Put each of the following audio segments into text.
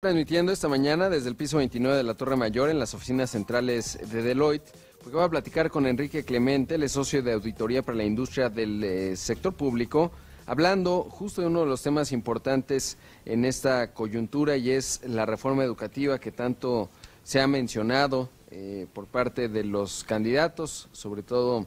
Transmitiendo esta mañana desde el piso 29 de la Torre Mayor en las oficinas centrales de Deloitte, porque voy a platicar con Enrique Clemente, el socio de auditoría para la industria del sector público, hablando justo de uno de los temas importantes en esta coyuntura y es la reforma educativa que tanto se ha mencionado por parte de los candidatos, sobre todo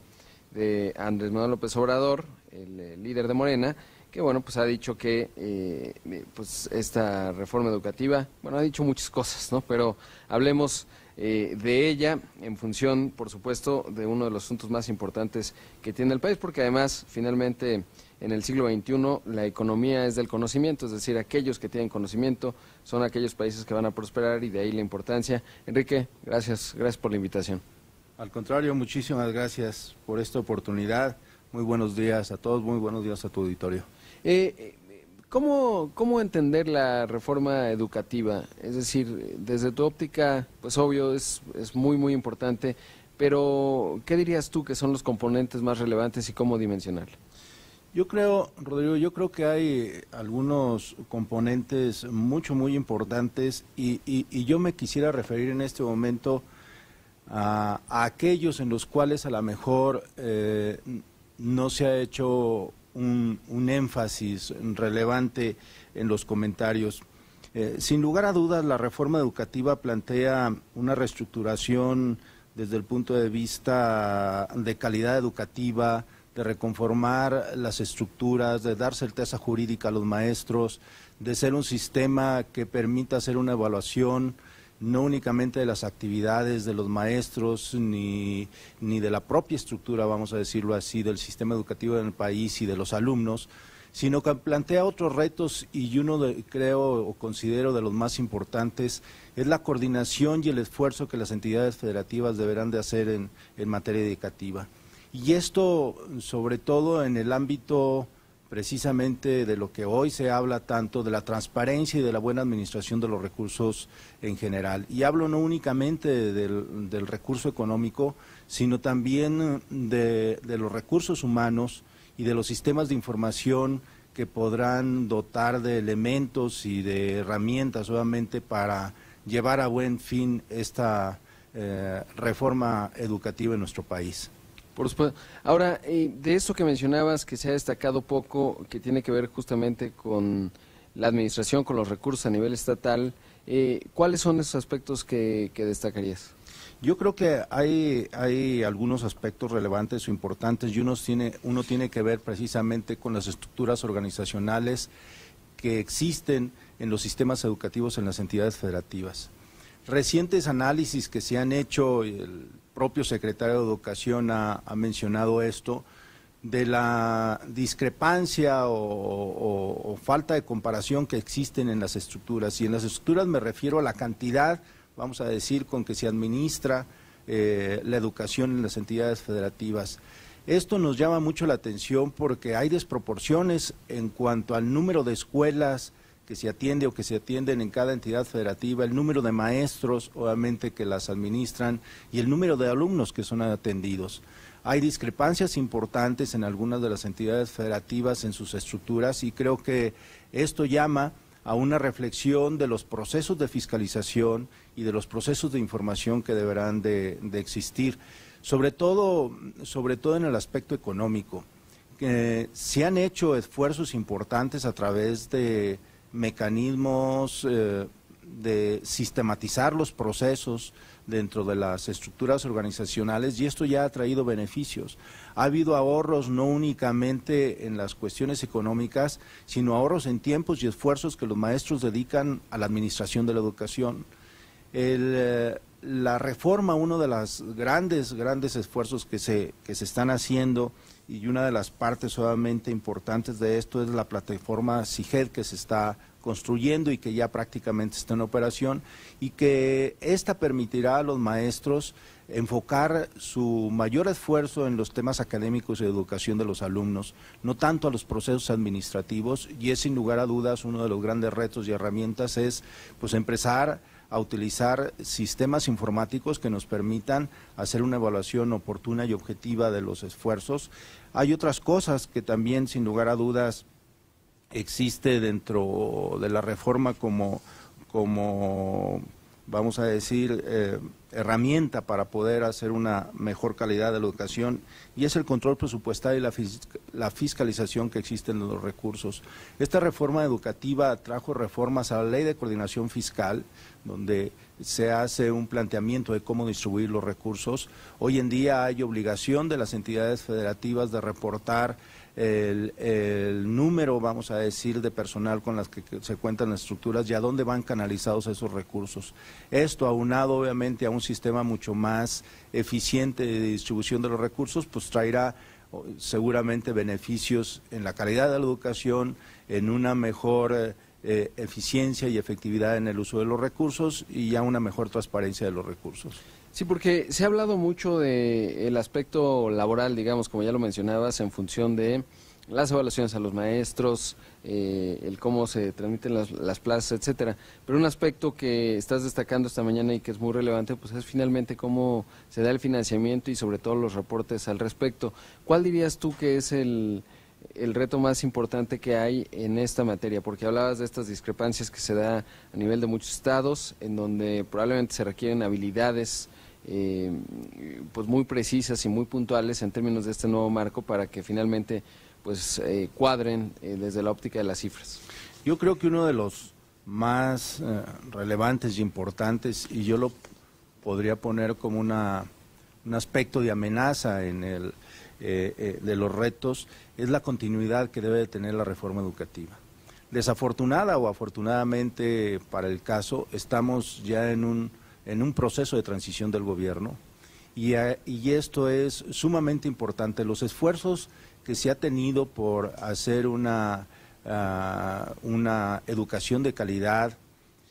de Andrés Manuel López Obrador, el líder de Morena, que bueno, pues ha dicho que pues esta reforma educativa, bueno, ha dicho muchas cosas, ¿no? Pero hablemos de ella en función, por supuesto, de uno de los asuntos más importantes que tiene el país, porque además, finalmente, en el siglo XXI, la economía es del conocimiento, es decir, aquellos que tienen conocimiento son aquellos países que van a prosperar y de ahí la importancia. Enrique, gracias por la invitación. Al contrario, muchísimas gracias por esta oportunidad. Muy buenos días a todos, muy buenos días a tu auditorio. ¿Cómo entender la reforma educativa? Es decir, desde tu óptica, pues obvio, es muy importante, pero ¿qué dirías tú que son los componentes más relevantes y cómo dimensionarla? Yo creo, Rodrigo, que hay algunos componentes muy importantes y yo me quisiera referir en este momento a aquellos en los cuales a lo mejor no se ha hecho un énfasis relevante en los comentarios. Sin lugar a dudas, la reforma educativa plantea una reestructuración desde el punto de vista de calidad educativa, de reconformar las estructuras, de dar certeza jurídica a los maestros, de ser un sistema que permita hacer una evaluación no únicamente de las actividades de los maestros ni de la propia estructura, vamos a decirlo así, del sistema educativo en el país y de los alumnos, sino que plantea otros retos y uno creo o considero de los más importantes es la coordinación y el esfuerzo que las entidades federativas deberán de hacer en materia educativa. Y esto sobre todo en el ámbito precisamente de lo que hoy se habla tanto, de la transparencia y de la buena administración de los recursos en general. Y hablo no únicamente del recurso económico, sino también de los recursos humanos y de los sistemas de información que podrán dotar de elementos y de herramientas obviamente para llevar a buen fin esta reforma educativa en nuestro país. Por supuesto. Ahora, de eso que mencionabas, que se ha destacado poco, que tiene que ver justamente con la administración, con los recursos a nivel estatal, ¿cuáles son esos aspectos que destacarías? Yo creo que hay algunos aspectos relevantes o importantes y uno tiene que ver precisamente con las estructuras organizacionales que existen en los sistemas educativos en las entidades federativas. Recientes análisis que se han hecho, el propio secretario de Educación ha mencionado esto, de la discrepancia o falta de comparación que existen en las estructuras. Y en las estructuras me refiero a la cantidad, vamos a decir, con que se administra la educación en las entidades federativas. Esto nos llama mucho la atención porque hay desproporciones en cuanto al número de escuelas que se atiende o que se atienden en cada entidad federativa, el número de maestros, obviamente, que las administran y el número de alumnos que son atendidos. Hay discrepancias importantes en algunas de las entidades federativas en sus estructuras y creo que esto llama a una reflexión de los procesos de fiscalización y de los procesos de información que deberán de existir, sobre todo en el aspecto económico. Se han hecho esfuerzos importantes a través de mecanismos de sistematizar los procesos dentro de las estructuras organizacionales y esto ya ha traído beneficios. Ha habido ahorros no únicamente en las cuestiones económicas, sino ahorros en tiempos y esfuerzos que los maestros dedican a la administración de la educación. La reforma, uno de los grandes esfuerzos que se están haciendo y una de las partes obviamente importantes de esto es la plataforma CIGED que se está construyendo y que ya prácticamente está en operación y que esta permitirá a los maestros enfocar su mayor esfuerzo en los temas académicos y de educación de los alumnos, no tanto a los procesos administrativos, y es sin lugar a dudas uno de los grandes retos y herramientas es pues empezar a utilizar sistemas informáticos que nos permitan hacer una evaluación oportuna y objetiva de los esfuerzos. Hay otras cosas que también sin lugar a dudas existe dentro de la reforma como vamos a decir, herramienta para poder hacer una mejor calidad de la educación, y es el control presupuestario y la fiscalización que existen en los recursos. Esta reforma educativa trajo reformas a la Ley de Coordinación Fiscal, donde se hace un planteamiento de cómo distribuir los recursos. Hoy en día hay obligación de las entidades federativas de reportar el número, vamos a decir, de personal con las que se cuentan las estructuras y a dónde van canalizados esos recursos. Esto, aunado obviamente a un sistema mucho más eficiente de distribución de los recursos, pues traerá seguramente beneficios en la calidad de la educación, en una mejor eficiencia y efectividad en el uso de los recursos y ya una mejor transparencia de los recursos. Sí, porque se ha hablado mucho del aspecto laboral, digamos, como ya lo mencionabas, en función de las evaluaciones a los maestros, el cómo se transmiten las plazas, etcétera. Pero un aspecto que estás destacando esta mañana y que es muy relevante, pues es finalmente cómo se da el financiamiento y sobre todo los reportes al respecto. ¿Cuál dirías tú que es el reto más importante que hay en esta materia? Porque hablabas de estas discrepancias que se da a nivel de muchos estados, en donde probablemente se requieren habilidades pues muy precisas y muy puntuales en términos de este nuevo marco para que finalmente pues cuadren desde la óptica de las cifras. Yo creo que uno de los más relevantes y importantes, y yo lo podría poner como un aspecto de amenaza en de los retos, es la continuidad que debe de tener la reforma educativa. Desafortunada o afortunadamente para el caso, estamos ya en un proceso de transición del gobierno y esto es sumamente importante. Los esfuerzos que se ha tenido por hacer una educación de calidad,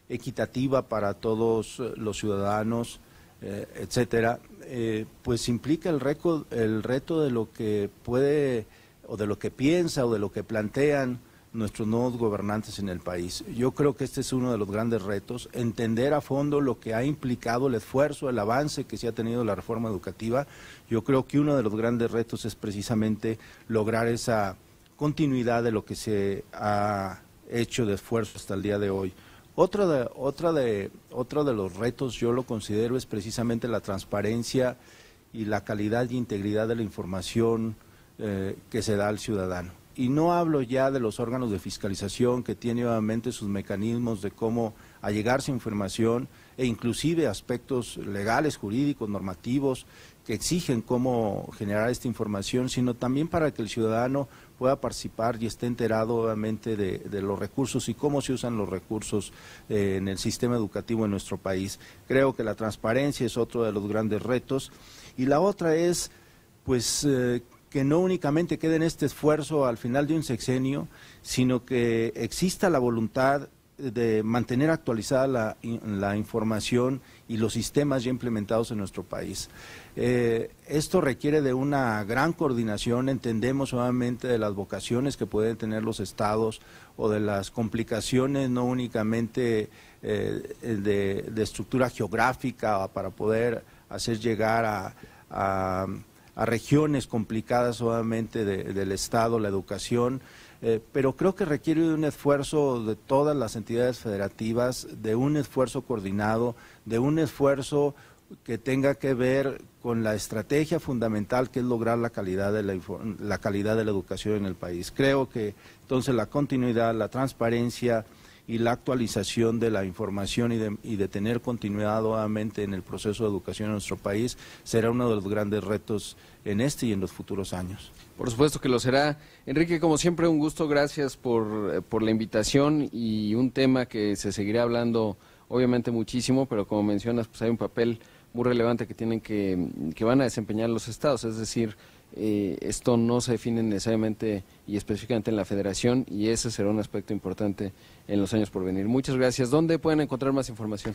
equitativa para todos los ciudadanos, etcétera, pues implica el reto de lo que puede o de lo que piensa o de lo que plantean nuestros nuevos gobernantes en el país. Yo creo que este es uno de los grandes retos, entender a fondo lo que ha implicado el esfuerzo, el avance que se ha tenido la reforma educativa. Yo creo que uno de los grandes retos es precisamente lograr esa continuidad de lo que se ha hecho de esfuerzo hasta el día de hoy. Otro de los retos, yo lo considero, es precisamente la transparencia y la calidad y integridad de la información que se da al ciudadano. Y no hablo ya de los órganos de fiscalización que tienen obviamente sus mecanismos de cómo allegarse información e inclusive aspectos legales, jurídicos, normativos que exigen cómo generar esta información, sino también para que el ciudadano pueda participar y esté enterado obviamente de los recursos y cómo se usan los recursos en el sistema educativo en nuestro país. Creo que la transparencia es otro de los grandes retos y la otra es pues que no únicamente quede en este esfuerzo al final de un sexenio, sino que exista la voluntad de mantener actualizada la información y los sistemas ya implementados en nuestro país. Esto requiere de una gran coordinación, entendemos obviamente de las vocaciones que pueden tener los estados o de las complicaciones no únicamente de estructura geográfica para poder hacer llegar a regiones complicadas obviamente del Estado, la educación, pero creo que requiere de un esfuerzo de todas las entidades federativas, de un esfuerzo coordinado, de un esfuerzo que tenga que ver con la estrategia fundamental que es lograr la calidad de la educación en el país. Creo que entonces la continuidad, la transparencia y la actualización de la información y de tener continuidad obviamente en el proceso de educación en nuestro país será uno de los grandes retos en este y en los futuros años. Por supuesto que lo será. Enrique, como siempre, un gusto, gracias por la invitación y un tema que se seguirá hablando obviamente muchísimo, pero como mencionas, pues hay un papel muy relevante que tienen que van a desempeñar los estados, es decir, esto no se define necesariamente y específicamente en la federación y ese será un aspecto importante en los años por venir. Muchas gracias. ¿Dónde pueden encontrar más información?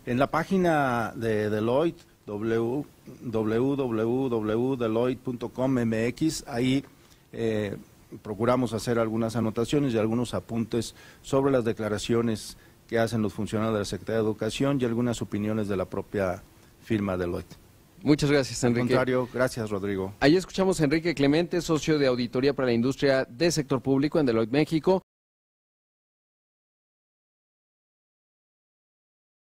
En la página de Deloitte, www.deloitte.com.mx, ahí procuramos hacer algunas anotaciones y algunos apuntes sobre las declaraciones que hacen los funcionarios de la Secretaría de Educación y algunas opiniones de la propia firma Deloitte. Muchas gracias, Enrique. Al contrario, gracias, Rodrigo. Ahí escuchamos a Enrique Clemente, socio de Auditoría para la Industria de Sector Público en Deloitte México.